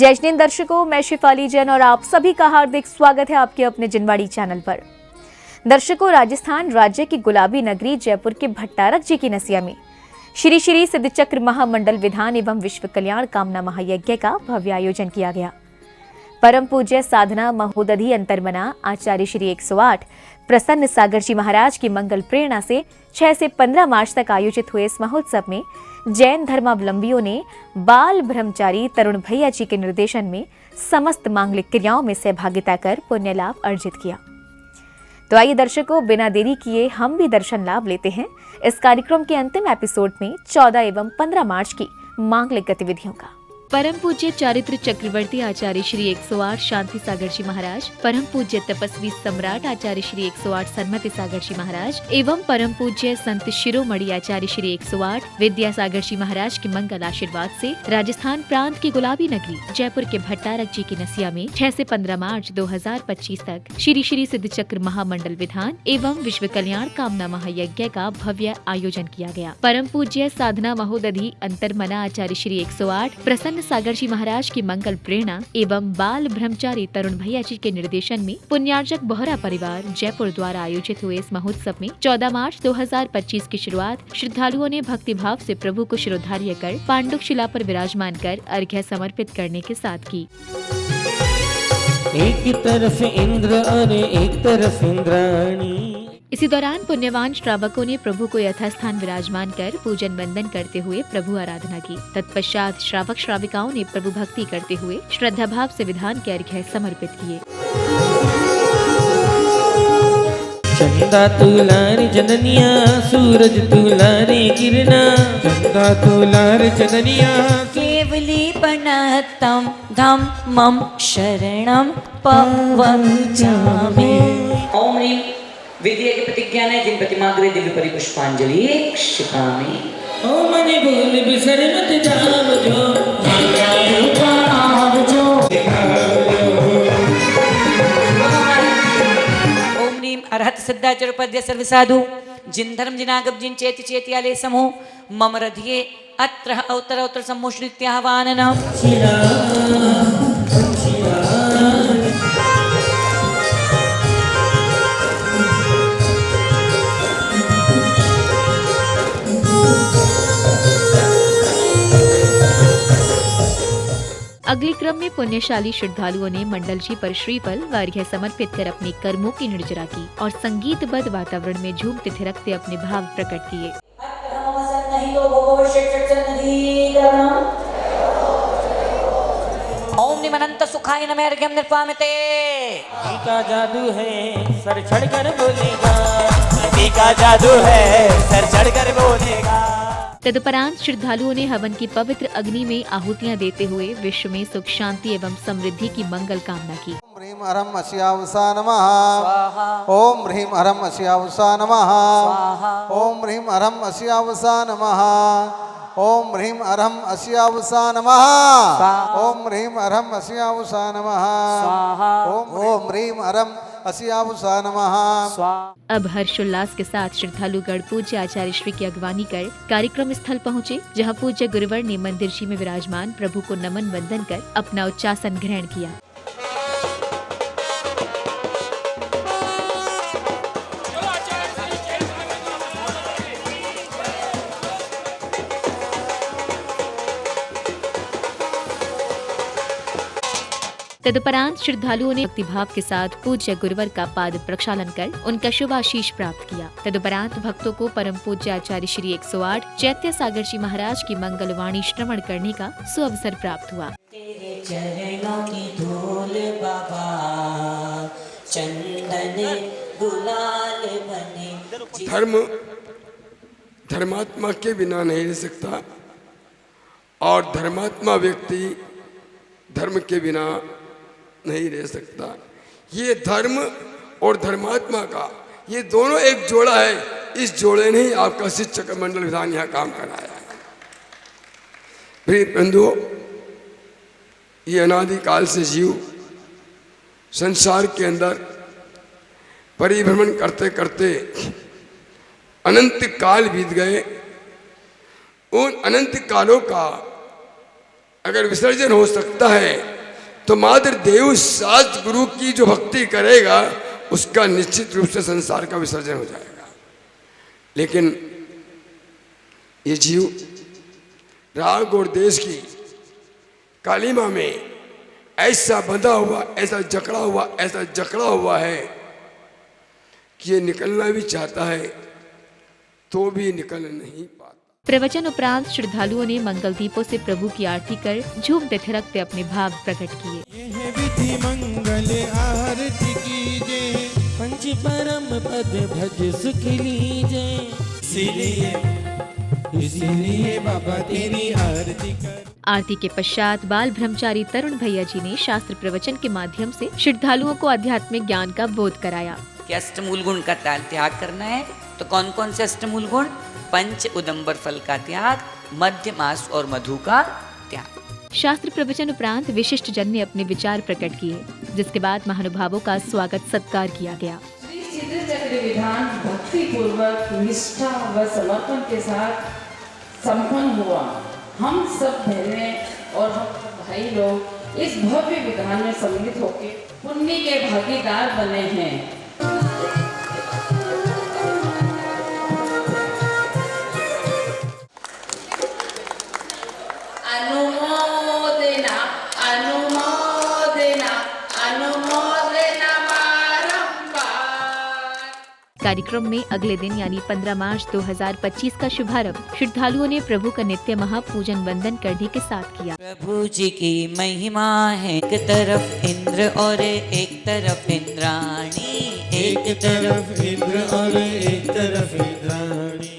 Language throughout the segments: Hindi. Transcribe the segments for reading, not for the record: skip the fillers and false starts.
जय जिन दर्शकों, मैं शिफाली जैन और आप सभी का हार्दिक स्वागत है आपके अपने जिनवाड़ी चैनल पर। दर्शकों, राजस्थान राज्य की गुलाबी नगरी जयपुर के भट्टारक जी की नसिया में श्री श्री सिद्धचक्र महामंडल विधान एवं विश्व कल्याण कामना महायज्ञ का भव्य आयोजन किया गया। परम पूज्य साधना महोदधि अंतर्मना आचार्य श्री 108 प्रसन्न सागर जी महाराज की मंगल प्रेरणा से 6 से 15 मार्च तक आयोजित हुए इस महोत्सव में जैन धर्मावलंबियों ने बाल ब्रह्मचारी तरुण भैया जी के निर्देशन में समस्त मांगलिक क्रियाओं में सहभागिता कर पुण्य लाभ अर्जित किया। तो आइए दर्शकों, बिना देरी किए हम भी दर्शन लाभ लेते हैं इस कार्यक्रम के अंतिम एपिसोड में 14 एवं 15 मार्च की मांगलिक गतिविधियों का। परम पूज्य चारित्र चक्रवर्ती आचार्य श्री 108 शांति सागर जी महाराज, परम पूज्य तपस्वी सम्राट आचार्य श्री 108 सन्मति सागर जी महाराज एवं परम पूज्य संत शिरोमणि आचार्य श्री 108 विद्या सागर जी महाराज के मंगल आशीर्वाद से राजस्थान प्रांत की गुलाबी नगरी जयपुर के भट्टारक जी की नसिया में 6 से 15 मार्च 2025 तक श्री श्री सिद्धचक्र महामंडल विधान एवं विश्व कल्याण कामना महायज्ञ का भव्य आयोजन किया गया। परम पूज्य साधना महोदधि अंतर्मना आचार्य श्री 108 प्रसन्न सागर जी महाराज की मंगल प्रेरणा एवं बाल ब्रह्मचारी तरुण भैया जी के निर्देशन में पुण्यार्जक बोहरा परिवार जयपुर द्वारा आयोजित हुए इस महोत्सव में 14 मार्च 2025 की शुरुआत श्रद्धालुओं ने भक्ति भाव से प्रभु को शिरोधार्य कर पांडुक शिला पर विराजमान कर अर्घ्य समर्पित करने के साथ की। एक तरफ इंद्र और एक तरफ इंद्राणी। इसी दौरान पुण्यवान श्रावकों ने प्रभु को यथास्थान विराजमान कर पूजन वंदन करते हुए प्रभु आराधना की। तत्पश्चात श्रावक श्राविकाओं ने प्रभु भक्ति करते हुए श्रद्धा भाव से विधान के अर्घ्य समर्पित किए। चंदा तुलार जननिया सूरज तुलारे किरणा, चंदा तुलार जननिया केवली पनतम धम्मं शरणं पवचामि। ओम ह्रीं विद्या की प्रतिज्ञा ने जिन प्रतिमाग्रे दिव्य परिपुष्पांजलि क्षिपामि। ओम मनि बोल बिसर मत जावजो, ओम ह्रीं अरहत सिद्धाचरुपद्य सर्वसाधु जिन धर्म जिनागम जिन चेति चेत्याले समूह मम रधिये अत्र अवतर अवतर सम्मुष्टित्याहवाननम्। अगले क्रम में पुण्यशाली श्रद्धालुओं ने मंडल जी पर श्रीफल व अर्घ्य समर्पित कर अपने कर्मों की निर्जरा की और संगीतबद्ध वातावरण में झूमते थिरकते अपने भाव प्रकट किए। ओम निमनंत सुखाय नमः अर्घ्यं निर्वामिते। का जादू है सर चढ़कर बोलेगा, का जादू है सर चढ़कर बोलेगा। तदुपरांत श्रद्धालुओं ने हवन की पवित्र अग्नि में आहुतियां देते हुए विश्व में सुख शांति एवं समृद्धि की मंगल कामना की। ओम ह्रीं हरं अस्यावसा नमः। ओम ह्रीं हरं अस्यावसा नमः। ओम ह्रीं हरं अस्यावसा नमः। ओम ह्रीं हरं अस्यावसा नमः। ओम ह्रीं हरं अस्यावसा नमः। ओम ह्रीं हरं अस्यावसा नमः। अब हर्षोल्लास के साथ श्रद्धालुगण पूज्य आचार्य श्री की अगवानी कर कार्यक्रम स्थल पहुँचे, जहाँ पूज्य गुरुवर ने मंदिर जी में विराजमान प्रभु को नमन वंदन कर अपना उच्चासन ग्रहण किया। तदुपरांत श्रद्धालुओं ने भक्तिभाव के साथ पूज्य गुरुवर का पाद प्रक्षालन कर उनका शुभ आशीष प्राप्त किया। तदुपरांत भक्तों को परम पूज्य आचार्य श्री 108 चैत्य सागर जी महाराज की मंगल वाणी श्रवण करने का सुअवसर प्राप्त हुआ। तेरे चरणों की धूल बाबा चंदन गुलाल बने। धर्म धर्मात्मा के बिना नहीं रह सकता और धर्मात्मा व्यक्ति धर्म के बिना नहीं रह सकता। ये धर्म और धर्मात्मा का ये दोनों एक जोड़ा है। इस जोड़े ने ही आपका शिक्षक मंडल विधान यहाँ काम कराया है। प्रिय बंधुओं, ये अनादिकाल से जीव संसार के अंदर परिभ्रमण करते करते अनंत काल बीत गए। उन अनंत कालों का अगर विसर्जन हो सकता है तो मात्र देव शास्त्र गुरु की जो भक्ति करेगा उसका निश्चित रूप से संसार का विसर्जन हो जाएगा। लेकिन ये जीव राग और देश की कालिमा में ऐसा बंधा हुआ, ऐसा जकड़ा हुआ है कि ये निकलना भी चाहता है तो भी निकल नहीं पाता। प्रवचन उपरांत श्रद्धालुओं ने मंगल दीपों से प्रभु की आरती कर झूमते थिरकते अपने भाव प्रकट किए। यह विधि मंगल आरती कीजिए, पंच परम पद भज सुख लीजे। इसीलिए बाबा तेरी आरती कर। आरती के पश्चात बाल ब्रह्मचारी तरुण भैया जी ने शास्त्र प्रवचन के माध्यम से श्रद्धालुओं को आध्यात्मिक ज्ञान का बोध कराया। कि अष्टमूल गुण का त्याग करना है, तो कौन कौन से अष्टमूल गुण? पंच उदंबर फल का त्याग, मध्य मास और मधु का त्याग। शास्त्र प्रवचन उपरांत विशिष्ट जन ने अपने विचार प्रकट किए, जिसके बाद महानुभावों का स्वागत सत्कार किया गया। श्री सिद्ध चक्र विधान भक्ति पूर्वक निष्ठा व समर्पण के साथ संपन्न हुआ। हम सब बहनें और हम भाई लोग इस भव्य विधान में सम्मिलित होकर पुण्य के भागीदार बने हैं। अनुमोदना अनुमोदना अनुमोदना बारंबार। कार्यक्रम में अगले दिन यानी 15 मार्च 2025 का शुभारंभ श्रद्धालुओं ने प्रभु का नित्य महापूजन वंदन करने के साथ किया। प्रभु जी की महिमा है, एक तरफ इंद्र और एक तरफ इंद्राणी, एक तरफ इंद्र और एक तरफ इंद्राणी।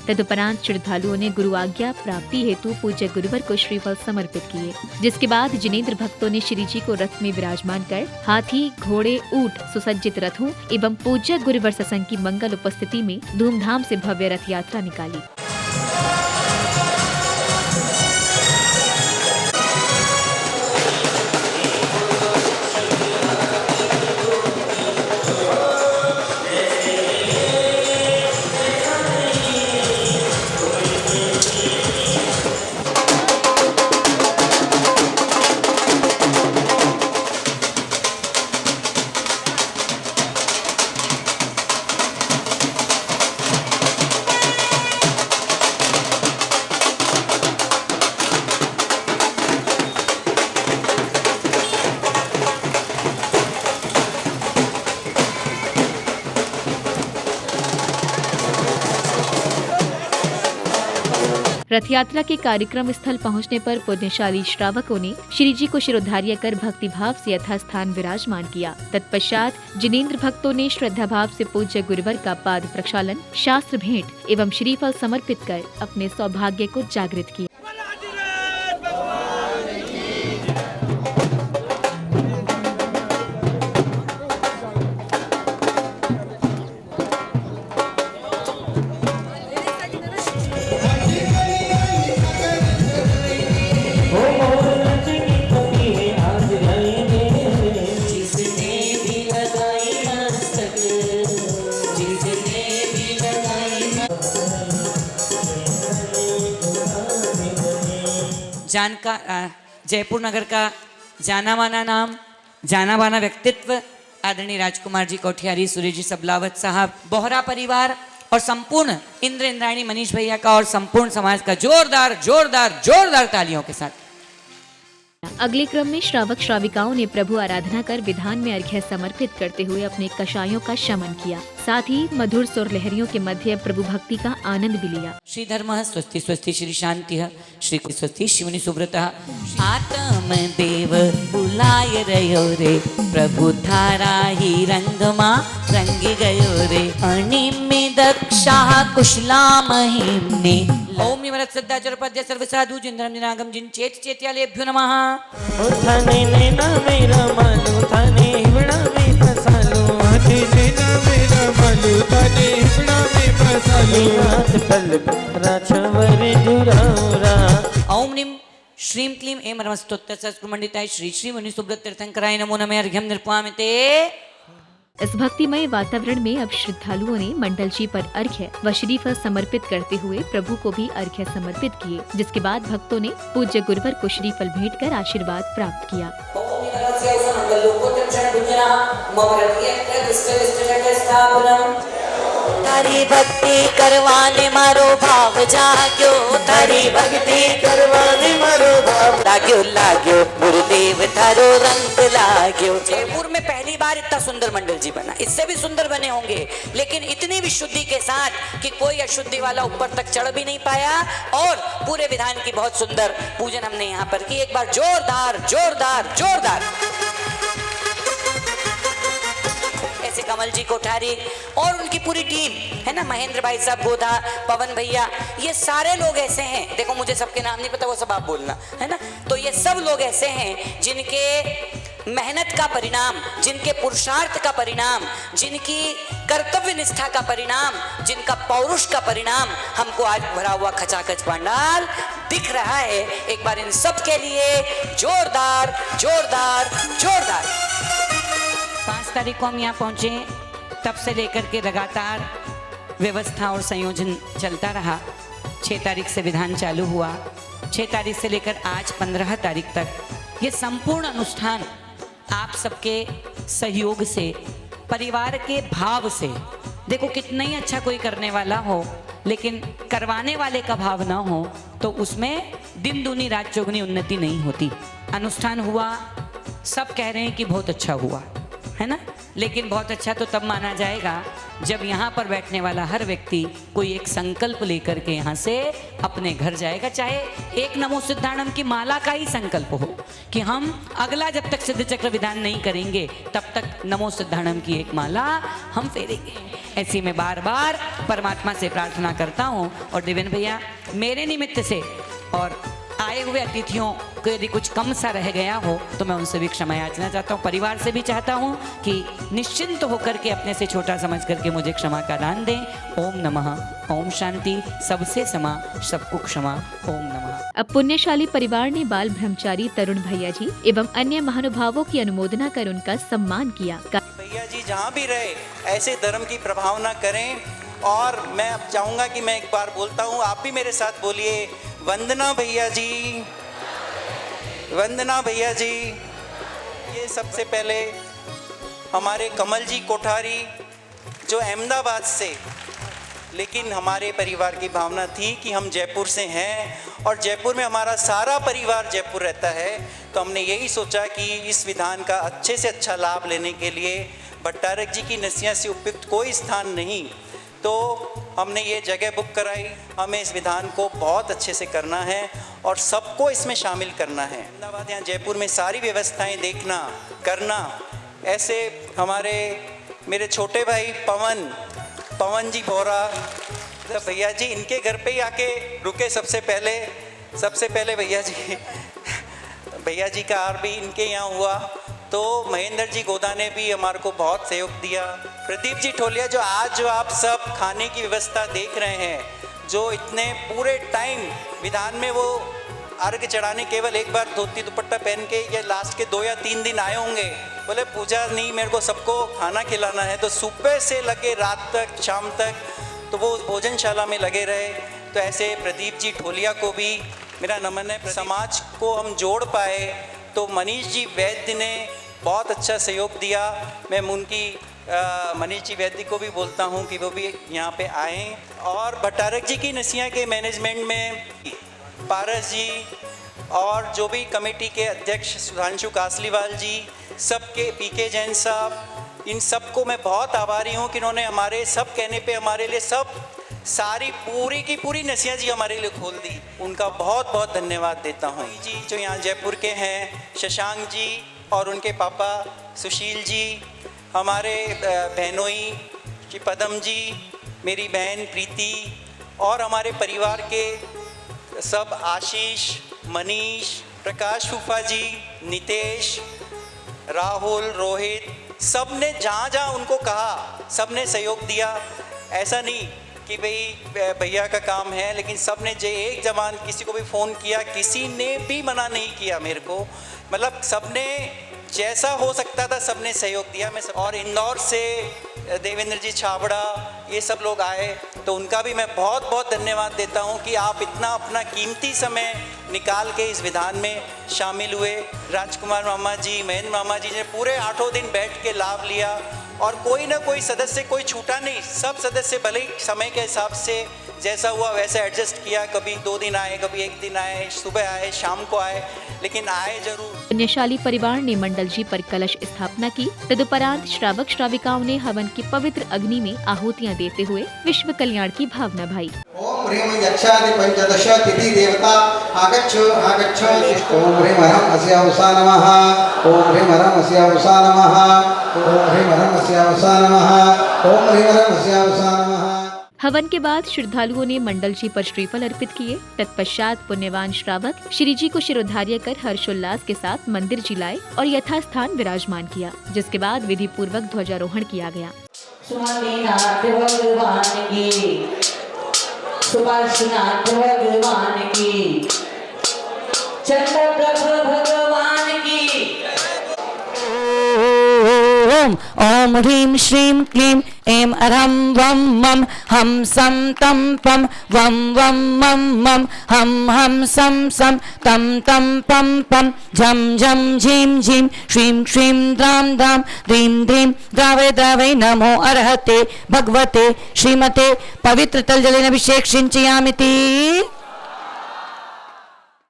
तदुपरांत श्रद्धालुओं ने गुरु आज्ञा प्राप्ति हेतु पूज्य गुरुवर को श्रीफल समर्पित किए, जिसके बाद जिनेंद्र भक्तों ने श्री जी को रथ में विराजमान कर हाथी, घोड़े, ऊंट, सुसज्जित रथों एवं पूज्य गुरुवर सत्संग की मंगल उपस्थिति में धूमधाम से भव्य रथ यात्रा निकाली। रथ यात्रा के कार्यक्रम स्थल पहुंचने पर पुण्यशाली श्रावकों ने श्री जी को शिरोधार्य कर भक्ति भाव से यथास्थान विराजमान किया। तत्पश्चात जिनेंद्र भक्तों ने श्रद्धा भाव से पूज्य गुरुवर का पाद प्रक्षालन, शास्त्र भेंट एवं श्रीफल समर्पित कर अपने सौभाग्य को जागृत किया। जयपुर नगर का जाना माना नाम, जाना माना व्यक्तित्व आदरणीय राजकुमार जी कोठियारी, सुरेश जी सबलावत साहब, बोहरा परिवार और संपूर्ण इंद्र इंद्राणी मनीष भैया का और संपूर्ण समाज का जोरदार जोरदार जोरदार तालियों के साथ। अगले क्रम में श्रावक श्राविकाओं ने प्रभु आराधना कर विधान में अर्घ्य समर्पित करते हुए अपने कषायों का शमन किया। साथ ही मधुर सुर लहरियों के मध्य प्रभु भक्ति का आनंद भी लिया। श्री धर्म स्वस्ति स्वस्ति श्री शांति श्री स्वस्ति शिवनि सुव्रत आत्म देव बुलाय रयो रे, प्रभु थारा ही रंगमा रंगी गयो रे, अणिमे दक्षा कुशला महिम्ने। ओम निमरत सद्दाचरपद्य सर्वसाधु जिंद्रम जिनागम जिन चेत चेत्यालेभ्यो नमः। थाने लेना मेरा मालू, थाने हिवड़ा में फसालू, थाने लेना मेरा मालू, थाने हिवड़ा में फसालू, हाथ पल राछवर धुराउरा। ओम निम श्रीम क्लीम एम नमस्तोत्तर संस्कृमंडिताय श्री श्री मुनि सुब्रत तीर्थंकराय नमो नमः। अर्घ्यम निर्पयामि। इस भक्तिमय वातावरण में अब श्रद्धालुओं ने मंडल जी पर अर्घ्य व श्रीफल समर्पित करते हुए प्रभु को भी अर्घ्य समर्पित किए, जिसके बाद भक्तों ने पूज्य गुरुवर को श्रीफल भेंट कर आशीर्वाद प्राप्त किया। लोकोत्तम भुजना मम हृदय स्थापनम। तारी भक्ति करवाने मारो भाव जाग्यो, तारी भक्ति करवाने मारो भाव लाग्यो लाग्यो, गुरुदेव थारो रंग लाग्यो। जयपुर में पहली बार इतना सुंदर मंडल जी बना, इससे भी सुंदर बने होंगे, लेकिन इतनी विशुद्धि के साथ कि कोई अशुद्धि वाला ऊपर तक चढ़ भी नहीं पाया। और पूरे विधान की बहुत सुंदर पूजन हमने यहाँ पर की। एक बार जोरदार जोरदार जोरदार ऐसे कमल जी कोठारी और उनकी पूरी टीम है ना, महेंद्र भाई साहब गोधा, पवन भैया, ये सारे लोग ऐसे हैं, देखो मुझे सबके नाम नहीं पता, वो सब आप बोलना है ना। तो ये सब लोग ऐसे हैं जिनके मेहनत का परिणाम, जिनके पुरुषार्थ का परिणाम, जिनकी कर्तव्य निष्ठा का परिणाम, जिनका पौरुष का परिणाम हमको आज भरा हुआ खचाखच पंडाल दिख रहा है। एक बार इन सब के लिए जोरदार जोरदार जोरदार। 5 तारीख को हम यहाँ पहुँचे, तब से लेकर के लगातार व्यवस्था और संयोजन चलता रहा। 6 तारीख से विधान चालू हुआ, 6 तारीख से लेकर आज 15 तारीख तक ये संपूर्ण अनुष्ठान आप सबके सहयोग से, परिवार के भाव से, देखो कितना ही अच्छा कोई करने वाला हो लेकिन करवाने वाले का भाव ना हो तो उसमें दिन दूनी रात चौगुनी उन्नति नहीं होती। अनुष्ठान हुआ, सब कह रहे हैं कि बहुत अच्छा हुआ है ना, लेकिन बहुत अच्छा तो तब माना जाएगा जब यहाँ पर बैठने वाला हर व्यक्ति कोई एक संकल्प लेकर के यहाँ से अपने घर जाएगा। चाहे एक नमो सिद्धाणम की माला का ही संकल्प हो कि हम अगला जब तक सिद्ध चक्र विधान नहीं करेंगे तब तक नमो सिद्धाणम की एक माला हम फेरेंगे। ऐसी मैं बार बार परमात्मा से प्रार्थना करता हूँ। और देवेन भैया, मेरे निमित्त से और आए हुए अतिथियों को यदि कुछ कम सा रह गया हो तो मैं उनसे भी क्षमा याचना चाहता हूँ। परिवार से भी चाहता हूँ कि निश्चिंत होकर के अपने से छोटा समझ करके मुझे क्षमा का दान दें। ओम नमः, ओम शांति, सबसे समा, सबको क्षमा, ओम नमः। अब पुण्यशाली परिवार ने बाल ब्रह्मचारी तरुण भैया जी एवं अन्य महानुभावों की अनुमोदना कर उनका सम्मान किया। भैया जी जहाँ भी रहे ऐसे धर्म की प्रभावना करें। और मैं अब चाहूँगा कि मैं एक बार बोलता हूँ, आप भी मेरे साथ बोलिए, वंदना भैया जी, वंदना भैया जी। ये सबसे पहले हमारे कमल जी कोठारी जो अहमदाबाद से, लेकिन हमारे परिवार की भावना थी कि हम जयपुर से हैं और जयपुर में हमारा सारा परिवार जयपुर रहता है, तो हमने यही सोचा कि इस विधान का अच्छे से अच्छा लाभ लेने के लिए भट्टारक जी की नसिया से उपयुक्त कोई स्थान नहीं, तो हमने ये जगह बुक कराई। हमें इस विधान को बहुत अच्छे से करना है और सबको इसमें शामिल करना है। अहमदाबाद यहाँ जयपुर में सारी व्यवस्थाएं देखना करना। ऐसे हमारे मेरे छोटे भाई पवन जी बोरा, तो भैया जी इनके घर पे ही आके रुके सबसे पहले भैया जी का आर भी इनके यहाँ हुआ। तो महेंद्र जी गोदा ने भी हमारे को बहुत सहयोग दिया। प्रदीप जी ठोलिया, जो आज जो आप सब खाने की व्यवस्था देख रहे हैं, जो इतने पूरे टाइम विधान में वो अर्घ चढ़ाने केवल एक बार धोती दुपट्टा पहन के ये लास्ट के 2 या 3 दिन आए होंगे, बोले पूजा नहीं, मेरे को सबको खाना खिलाना है। तो सुबह से लगे रात तक, शाम तक, तो वो भोजनशाला में लगे रहे। तो ऐसे प्रदीप जी ठोलिया को भी मेरा नमन है। समाज को हम जोड़ पाए। तो मनीष जी वैद्य ने बहुत अच्छा सहयोग दिया। मैं उनकी मनीष जी वैद्य को भी बोलता हूँ कि वो भी यहाँ पे आएँ। और भट्टारक जी की नसिया के मैनेजमेंट में पारस जी और जो भी कमेटी के अध्यक्ष सुधांशु कासलीवाल जी, सबके पीके जैन साहब, इन सबको मैं बहुत आभारी हूँ कि इन्होंने हमारे सब कहने पे हमारे लिए सब सारी पूरी की पूरी नसिया जी हमारे लिए खोल दी। उनका बहुत बहुत धन्यवाद देता हूँ। जी जो यहाँ जयपुर के हैं, शशांक जी और उनके पापा सुशील जी, हमारे बहनोई जी पदम जी, मेरी बहन प्रीति, और हमारे परिवार के सब आशीष, मनीष, प्रकाश फूफा जी, नितेश, राहुल, रोहित, सब ने जहाँ जहाँ उनको कहा सब ने सहयोग दिया। ऐसा नहीं कि भाई भैया का काम है, लेकिन सब ने जो एक जबान किसी को भी फ़ोन किया, किसी ने भी मना नहीं किया मेरे को, मतलब सब ने जैसा हो सकता था सब ने सहयोग दिया। मैं सब, और इंदौर से देवेंद्र जी छाबड़ा, ये सब लोग आए, तो उनका भी मैं बहुत बहुत धन्यवाद देता हूँ कि आप इतना अपना कीमती समय निकाल के इस विधान में शामिल हुए। राजकुमार मामा जी, महेंद्र मामा जी ने पूरे 8 दिन बैठ के लाभ लिया और कोई ना कोई सदस्य कोई छूटा नहीं। सब सदस्य भले ही समय के हिसाब से जैसा हुआ वैसे एडजस्ट किया, कभी 2 दिन आए, कभी 1 दिन आए, सुबह आए, शाम को आए, लेकिन आए जरूर। पुण्यशाली परिवार ने मंडल जी पर कलश स्थापना की। तदुपरांत श्रावक श्राविकाओं ने हवन की पवित्र अग्नि में आहुतियां देते हुए विश्व कल्याण की भावना भाई। ओम ह्रीं यक्षादि पंचदश तिथि देवता आगच्छ आगच्छ। ओम ह्रीं हरम अस्यावसा नमः। ओम ह्रीं हरम अस्यावसा नमः। ओम ह्रीं हरम अस्यावसा नमः। ओम ह्रीं हरम अस्यावसा नमः। हवन के बाद श्रद्धालुओं ने मंडल जी पर श्रीफल अर्पित किए। तत्पश्चात पुण्यवान श्रावक श्री जी को शिरोधार्य कर हर्षोल्लास के साथ मंदिर जी लाए और यथास्थान विराजमान किया, जिसके बाद विधि पूर्वक ध्वजारोहण किया गया। स्वामीनाथ भगवान की, सुपार्श्वनाथ भगवान की, चंद्रप्रभ भगवान की। ओम ह्रीं श्रीं क्लीं ऐं अरहं वं मं हम सं तं पं वं वं मं मं हम हम सं सं तं तं पं पं झं झं झीं झीं श्रीं श्रीं द्रां द्रां द्रीं द्रीं द्रावय द्रावय नमो अर्हते भगवते श्रीमते पवित्र तलजलेन अभिषेक सिंचयामिति।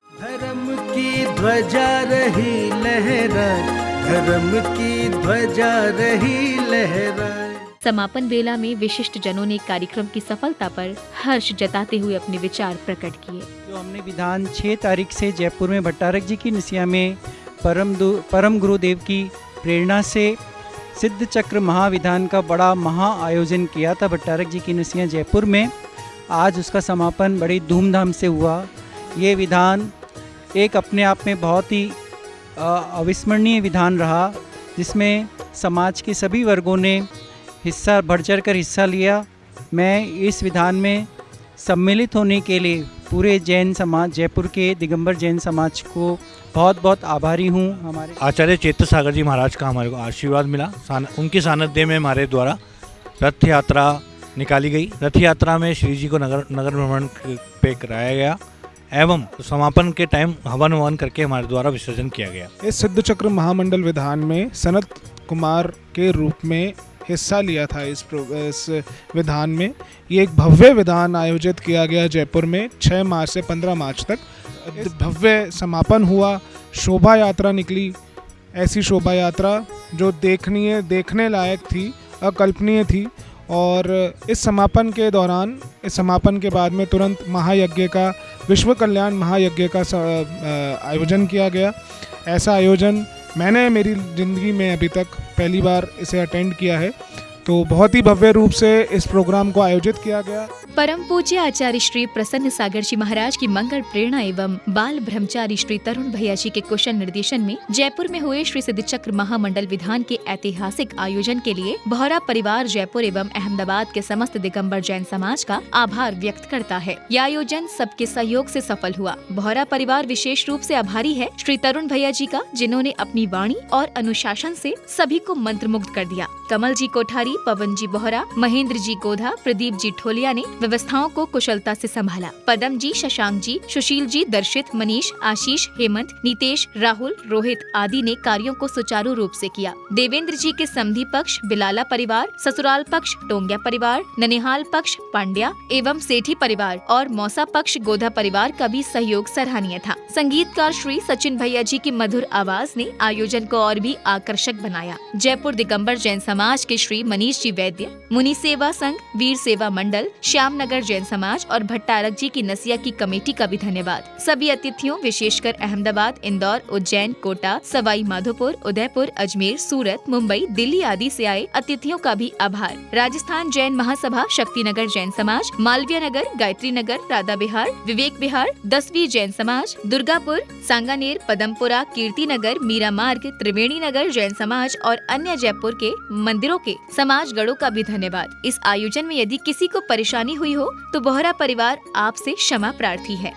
धर्म की ध्वजा रही लहराए, धर्म की ध्वजा रही लहराए। समापन बेला में विशिष्ट जनों ने कार्यक्रम की सफलता पर हर्ष जताते हुए अपने विचार प्रकट किए। जो हमने विधान 6 तारीख से जयपुर में भट्टारक जी की नसिया में परम गुरुदेव की प्रेरणा से सिद्ध चक्र महाविधान का बड़ा महा आयोजन किया था भट्टारक जी की नसिया जयपुर में। आज उसका समापन बड़ी धूमधाम से हुआ। ये विधान एक अपने आप में बहुत ही अविस्मरणीय विधान रहा, जिसमें समाज के सभी वर्गों ने हिस्सा बढ़ चढ़ कर हिस्सा लिया। मैं इस विधान में सम्मिलित होने के लिए पूरे जैन समाज, जयपुर के दिगंबर जैन समाज को बहुत बहुत आभारी हूँ। हमारे आचार्य चेतन सागर जी महाराज का हमारे को आशीर्वाद मिला। उनके सानिध्य में हमारे द्वारा रथ यात्रा निकाली गई। रथ यात्रा में श्री जी को नगर भ्रमण पे कराया गया एवं समापन के टाइम हवन ववन करके हमारे द्वारा विसर्जन किया गया। इस सिद्ध चक्र महामंडल विधान में सनत कुमार के रूप में हिस्सा लिया था। इस विधान में ये एक भव्य विधान आयोजित किया गया जयपुर में 6 मार्च से 15 मार्च तक। भव्य समापन हुआ, शोभा यात्रा निकली। ऐसी शोभा यात्रा जो देखने लायक थी, अकल्पनीय थी। और इस समापन के दौरान, इस समापन के बाद में तुरंत महायज्ञ का, विश्व कल्याण महायज्ञ का आयोजन किया गया। ऐसा आयोजन मैंने मेरी ज़िंदगी में अभी तक पहली बार इसे अटेंड किया है। तो बहुत ही भव्य रूप से इस प्रोग्राम को आयोजित किया गया। परम पूज्य आचार्य श्री प्रसन्न सागर जी महाराज की मंगल प्रेरणा एवं बाल ब्रह्मचारी श्री तरुण भैया जी के कुशल निर्देशन में जयपुर में हुए श्री सिद्ध चक्र महामंडल विधान के ऐतिहासिक आयोजन के लिए बोहरा परिवार जयपुर एवं अहमदाबाद के समस्त दिगंबर जैन समाज का आभार व्यक्त करता है। यह आयोजन सबके सहयोग से सफल हुआ। बोहरा परिवार विशेष रूप से आभारी है श्री तरुण भैया जी का, जिन्होंने अपनी वाणी और अनुशासन से सभी को मंत्रमुग्ध कर दिया। कमल जी कोठारी, पवन जी बोहरा, महेंद्र जी गोधा, प्रदीप जी ठोलिया ने व्यवस्थाओं को कुशलता से संभाला। पदम जी, शशांक जी, सुशील जी, दर्शित, मनीष, आशीष, हेमंत, नीतेश, राहुल, रोहित आदि ने कार्यों को सुचारू रूप से किया। देवेंद्र जी के समधी पक्ष बिलाला परिवार, ससुराल पक्ष टोंगिया परिवार, ननिहाल पक्ष पांड्या एवं सेठी परिवार और मौसा पक्ष गोधा परिवार का भी सहयोग सराहनीय था। संगीतकार श्री सचिन भैया जी की मधुर आवाज ने आयोजन को और भी आकर्षक बनाया। जयपुर दिगंबर जैन समाज के श्री मनीष जी वैद्य, मुनि सेवा संघ, वीर सेवा मंडल, श्याम नगर जैन समाज और भट्टारक जी की नसिया की कमेटी का भी धन्यवाद। सभी अतिथियों, विशेषकर अहमदाबाद, इंदौर, उज्जैन, कोटा, सवाई माधोपुर, उदयपुर, अजमेर, सूरत, मुंबई, दिल्ली आदि से आए अतिथियों का भी आभार। राजस्थान जैन महासभा, शक्तिनगर जैन समाज, मालवीय नगर, गायत्री नगर, राधा विहार, विवेक विहार, 10वीं जैन समाज, दुर्गापुर, सांगानेर, पदमपुरा, कीर्ति नगर, मीरा मार्ग, त्रिवेणी नगर जैन समाज और अन्य जयपुर के मंदिरों के समाजगणों का भी धन्यवाद। इस आयोजन में यदि किसी को परेशानी हुई हो तो बोहरा परिवार आपसे क्षमा प्रार्थी है।